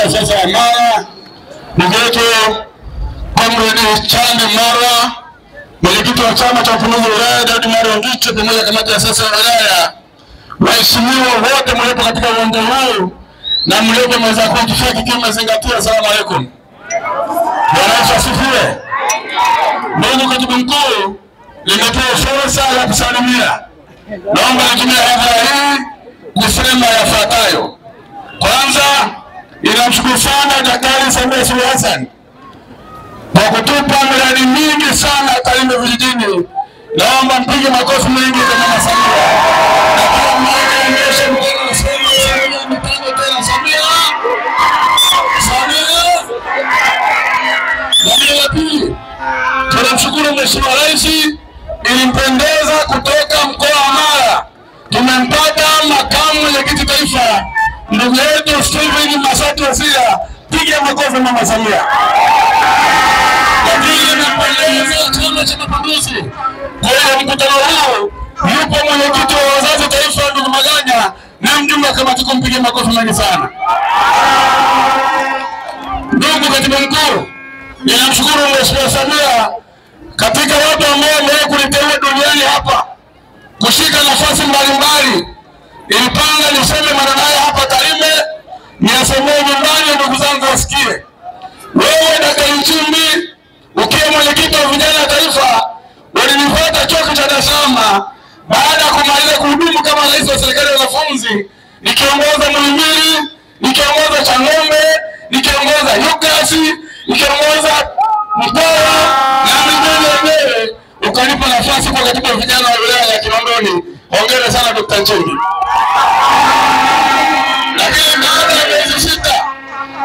ya sasa ya Mara, ndugu yetu Comrade Chandi Mara, mwenyekiti wa chama cha Mapinduzi wilaya Daudi Mario Ngicho, pamoja na kamati ya sasa ya wilaya, waheshimiwa wote mliopo katika uwanja huu na mliopo meza kuu kifiki kama zingatia. Asalamu alaykum. Bwana Yesu asifiwe. Ndugu katibu mkuu, nimepewa fursa ya kusalimia. Naomba nitumie hadhara hii kusema yafuatayo. Kwanza, ninamshukuru sana Daktari Samia Suluhu Hassan kwa kutupa miradi mingi sana Tarime vijijini. Naomba mpige makofi mengi kwa Mama Samia. Na kila mmoja aonyeshe mkono na Samia mitano tena. Samia. Na pili, tunamshukuru Mheshimiwa Rais, ilimpendeza kutoka mkoa wa Mara tumempata makamu mwenyekiti taifa ndugu yetu Steven Masatu Wazira. Piga makofi Mama Samia. Lakini ilimpendeza Chama cha Mapinduzi kwa mkutano huu yupo mwenyekiti wa wazazi taifa ndugu Maganya na mjumbe wa kamati kuu. Mpige makofi mengi sana. Ndugu katibu mkuu, ninamshukuru Mheshimiwa Samia katika watu ambao wamewahi kuniteua duniani hapa kushika nafasi mbalimbali. Ilipanga niseme maneno haya hapa Tarime, niyasemee nyumbani ndugu zangu wasikie. Wewe Daktari Nchimbi ukiwa mwenyekiti wa vijana taifa ulinifuata chuo cha Dar es Salaam baada ya kumaliza kuhudumu kama rais wa serikali ya wanafunzi, nikiongoza Muhimbili, nikiongoza Changombe, nikiongoza Yugasi, nikiongoza Mkoa na mingine wenyewe. Ukanipa nafasi kwa katibu wa vijana wa wilaya ya Kinondoni. Hongera sana Dr. Nchimbi. Lakini baada ya miezi 6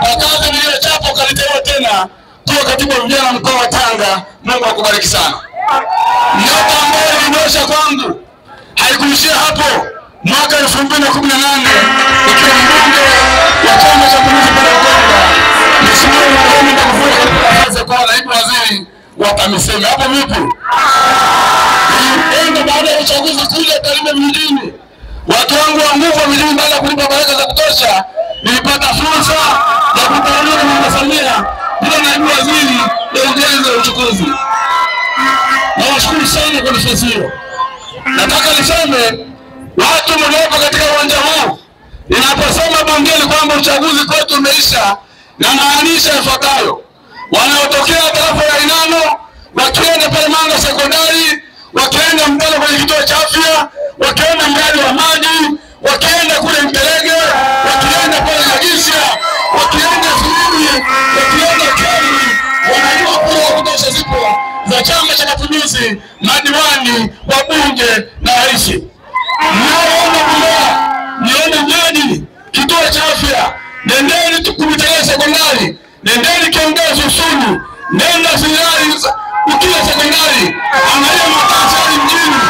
kwa kazi niliyochapa ukaniteua tena kuwa katibu wa vijana mkoa wa Tanga. Mungu akubariki sana. Nyota ambayo ilinyosha kwangu haikuishia hapo. Mwaka 2018 nikiwa mbunge wa Chama cha Mapinduzi pale Ukonga, Mheshimiwa Mwalimu Ndakufuli kwa naibu waziri wa TAMISEMI. Hapo vipi? Ndio baada ya uchaguzi kule Tarime mjini, watu wangu wa nguvu mjini baada ya kulipa baraka za kutosha, nilipata fursa ya kutawaliwa na Mama Samia bila naibu waziri wa ujenzi na uchukuzi. Nawashukuru sana kwa nafasi hiyo. Nataka niseme watu mliopo katika uwanja huu, ninaposema bungeni kwamba uchaguzi kwetu umeisha, na maanisha yafuatayo. Wanaotokea tarafa ya Inano wakienda pale Manga sekondari, wakienda Mtalo kwenye kituo cha afya, wakienda mradi wa maji, wakienda kule Mperege, wakienda pale Nagisha, wakienda Sirudi, wakienda Keni, wanajua kura wa kutosha zipo za Chama cha Mapinduzi, madiwani, wabunge na rais. Naona Bulaa, nione Nyani, kituo cha afya, nendeni Tukumitele sekondari, nendeni Kiongozi Usulu, nenda Sirari ukiwa sekondari, angalia Matasari mjini,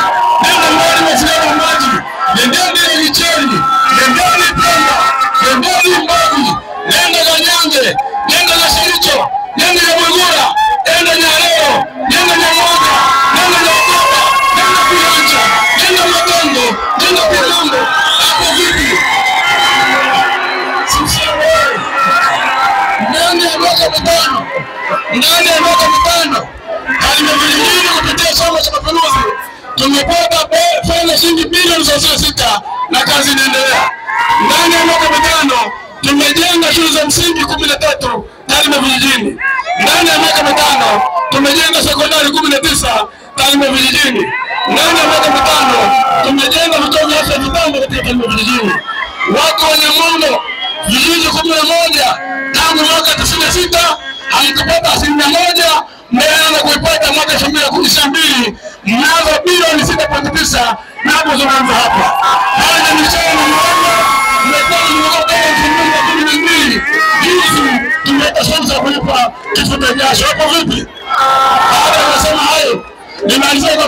nenda Mwali Masirani maji, nendeni Licheni, nendeni Pemba, nendeni Mbavi, nenda Ganyange, nenda Nashiricho, nenda Nyamwegura, nenda Nyaleo, nenda Nyamwaga, nenda Nyagoba, nenda Kuyanja, nenda Matongo, nenda Pilambo. Hapo vipi? Ndani ya miaka mitano Tarime vijijini kupitia Chama cha Mapinduzi tumepata fedha shilingi bilioni 36 na kazi inaendelea. Ndani ya miaka mitano tumejenga shule za msingi 13 Tarime vijijini. Ndani ya miaka mitano tumejenga sekondari 19 Tarime vijijini. Ndani ya miaka mitano tumejenga vituo vya afya vitano katika Tarime vijijini. Wako Wanyamwendo vijiji 11 tangu mwaka 96 halikupata 1%, mmeanza kuipata mwaka 2012 mnazo bilioni 6.9 na hapo zinaanza hapa. Haya ni mshahara mmoja mmekuwa mmoja kama 2012 hizi tumepata fursa ya kulipa kifuta jasho. Hapo vipi? Baada ya kusema hayo nimaliza kwa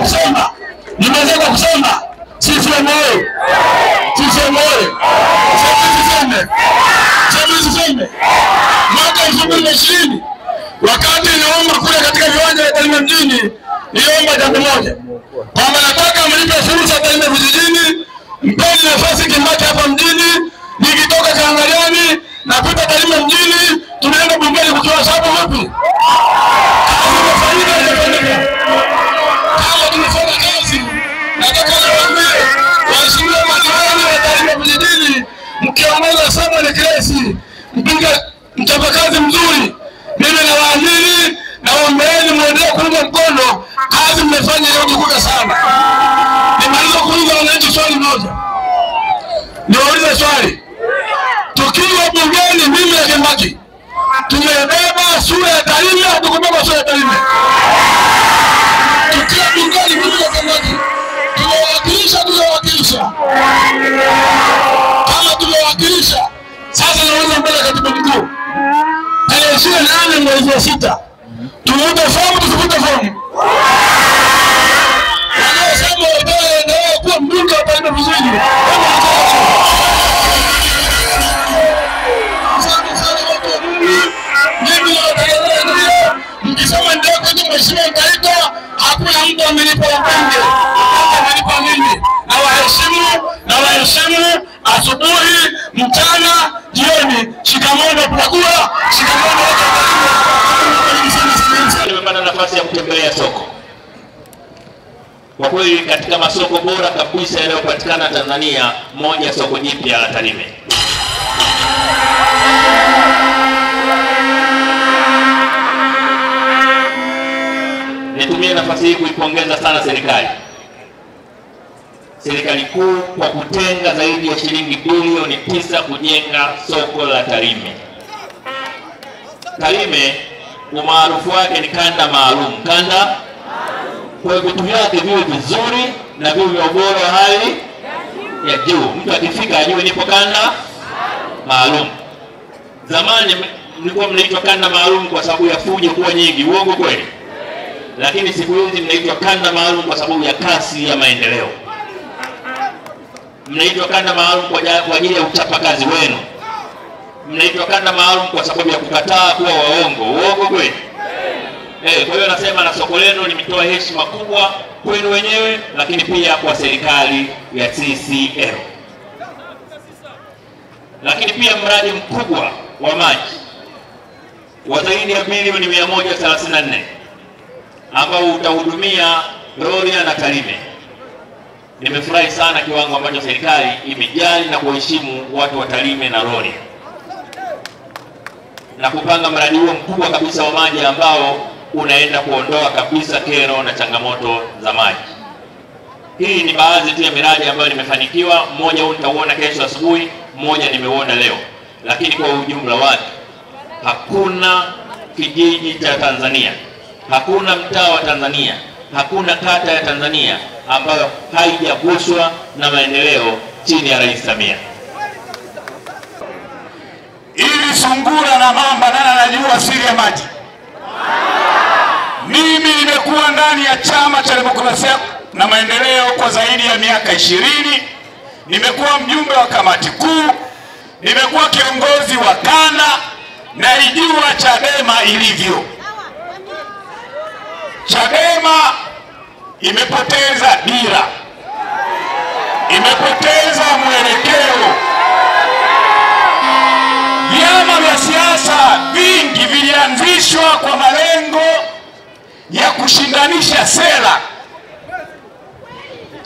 kusema sisi moyo mwaka 2020 wakati niomba kule katika viwanja vya Tarime mjini, niomba jambo moja kwamba nataka mlipe fursa Tarime vijijini, mpeni nafasi Kimbaki hapa mjini, nikitoka Kaangaliani napita Tarime mjini, tunaenda bungeni kutoa sababu wapi? Kazi imefanyika. Kama tumefanya kazi, nataka niwaambie waheshimiwa madiwani wa Tarime vijijini, mkiongoza sana ni Grace, mpiga mchapakazi mzuri. Mimi nawaamini na waombeeni muendelee kuunga mkono kazi mmefanya iliyotukuka sana. Nimaliza kuuliza wananchi swali moja. Niwaulize swali. Tukiwa bungeni mimi na Kembaki, tumebeba sura ya Tarime au tukubeba sura ya Tarime? Tukiwa bungeni mimi na Kembaki, tumewakilisha. Kama tumewakilisha, sasa naweza mbele katibu mkuu. Tarehe 28 mwezi wa 6. Tunaomba fomu tusipate fomu. Wanasema wabaya ndio kuwa mbunge wa Tarime vizuri. Mkisema ndio kitu mheshimiwa Mtaita, hakuna mtu amenipa wabunge. Amenipa mimi. Na waheshimu asubuhi, mchana, jioni. Shikamano tunakula, shikamano nimepata nafasi ya kutembelea soko. Kwa kweli katika masoko bora kabisa yanayopatikana Tanzania, moja soko jipya la Tarime. Nitumie nafasi hii kuipongeza sana serikali kuu kwa kutenga zaidi ya shilingi bilioni 9 kujenga soko la Tarime. Tarime umaarufu wake ni kanda maalum. Kwa vitu vyake viwe vizuri na viwe vya ubora hali ya juu. Mtu akifika ajue nipo kanda maalum. Zamani mlikuwa mnaitwa kanda maalum kwa sababu ya fujo kuwa nyingi, uongo kweli? Lakini siku hizi mnaitwa kanda maalum kwa sababu ya kasi ya maendeleo. Mnaitwa kanda maalum kwa ajili ya uchapakazi wenu. Mnaitwa kanda maalum kwa sababu ya kukataa kuwa waongo, uongo kweli? Kwa hiyo nasema na soko lenu nimetoa heshima kubwa kwenu wenyewe, lakini pia kwa serikali ya CCM. Lakini pia mradi mkubwa wa maji wa zaidi ya bilioni 134 ambao utahudumia Rorya na Tarime. Nimefurahi sana kiwango ambacho serikali imejali na kuheshimu watu wa Tarime na Rorya, na kupanga mradi huo mkubwa kabisa wa maji ambao unaenda kuondoa kabisa kero na changamoto za maji. Hii ni baadhi tu ya miradi ambayo nimefanikiwa. Mmoja huu nitauona kesho asubuhi, mmoja nimeuona leo. Lakini kwa ujumla wake, hakuna kijiji cha Tanzania, hakuna mtaa wa Tanzania, hakuna kata ya Tanzania ambayo haijaguswa na maendeleo chini ya Rais Samia. Ili sungura na mamba nani anajua siri ya maji? Mimi nimekuwa ndani ya Chama cha Demokrasia na Maendeleo kwa zaidi ya miaka 20. Nimekuwa mjumbe wa kamati kuu, nimekuwa kiongozi wa kanda, naijua Chadema ilivyo. Chadema imepoteza dira, imepoteza mwelekeo. Vyama vya siasa vingi vilianzishwa kwa malengo ya kushindanisha sera.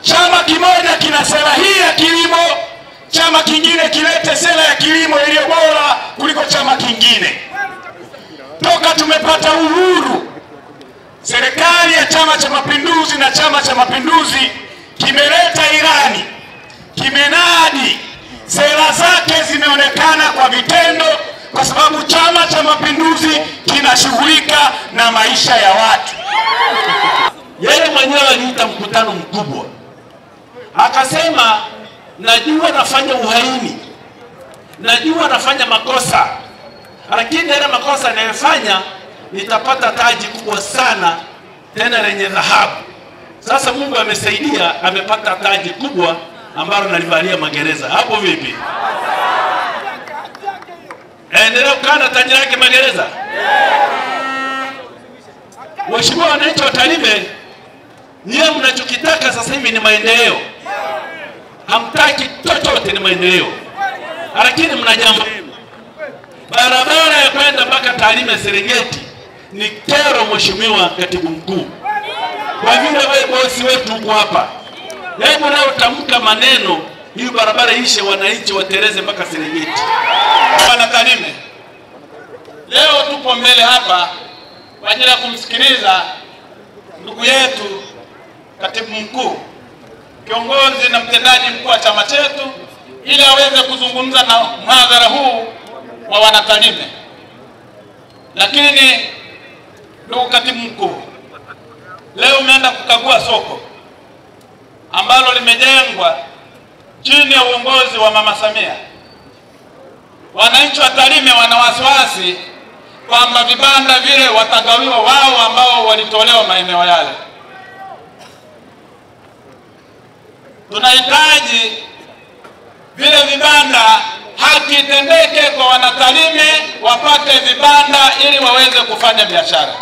Chama kimoja kina sera hii ya kilimo, chama kingine kilete sera ya kilimo iliyo bora kuliko chama kingine. Toka tumepata uhuru, serikali ya Chama cha Mapinduzi na Chama cha Mapinduzi kimeleta ilani, kimenadi, sera zake zimeonekana kwa vitendo, kwa sababu Chama cha Mapinduzi kinashughulika na maisha ya watu. Yeye mwenyewe aliita mkutano mkubwa, akasema najua nafanya uhaini, najua nafanya makosa, lakini yale makosa ninayofanya nitapata taji kubwa sana tena lenye dhahabu. Sasa Mungu amesaidia, amepata taji kubwa ambalo nalivalia magereza. Hapo vipi? Endelea kukana taji lake magereza. Mheshimiwa wananchi wa Tarime, nyie mnachokitaka sasa hivi ni maendeleo. Hamtaki chochote, ni maendeleo. Lakini mna jambo. barabara ya kwenda mpaka Tarime Serengeti ni kero, Mheshimiwa Katibu Mkuu. Kwa vile wewe bosi wetu huko hapa, hebu nao tamka maneno hii barabara ishe, wananchi watereze mpaka Serengeti. Bwana Tarime, leo tupo mbele hapa kwa ajili ya kumsikiliza ndugu yetu Katibu Mkuu, kiongozi na mtendaji mkuu wa chama chetu, ili aweze kuzungumza na mhadhara huu wa wanatarime. Lakini ndugu Katibu Mkuu, leo umeenda kukagua soko ambalo limejengwa chini ya uongozi wa Mama Samia. Wananchi wa Tarime wana wasiwasi kwamba vibanda vile watagawiwa wao ambao walitolewa maeneo yale. Tunahitaji vile vibanda haki itendeke kwa wanatarime, wapate vibanda ili waweze kufanya biashara.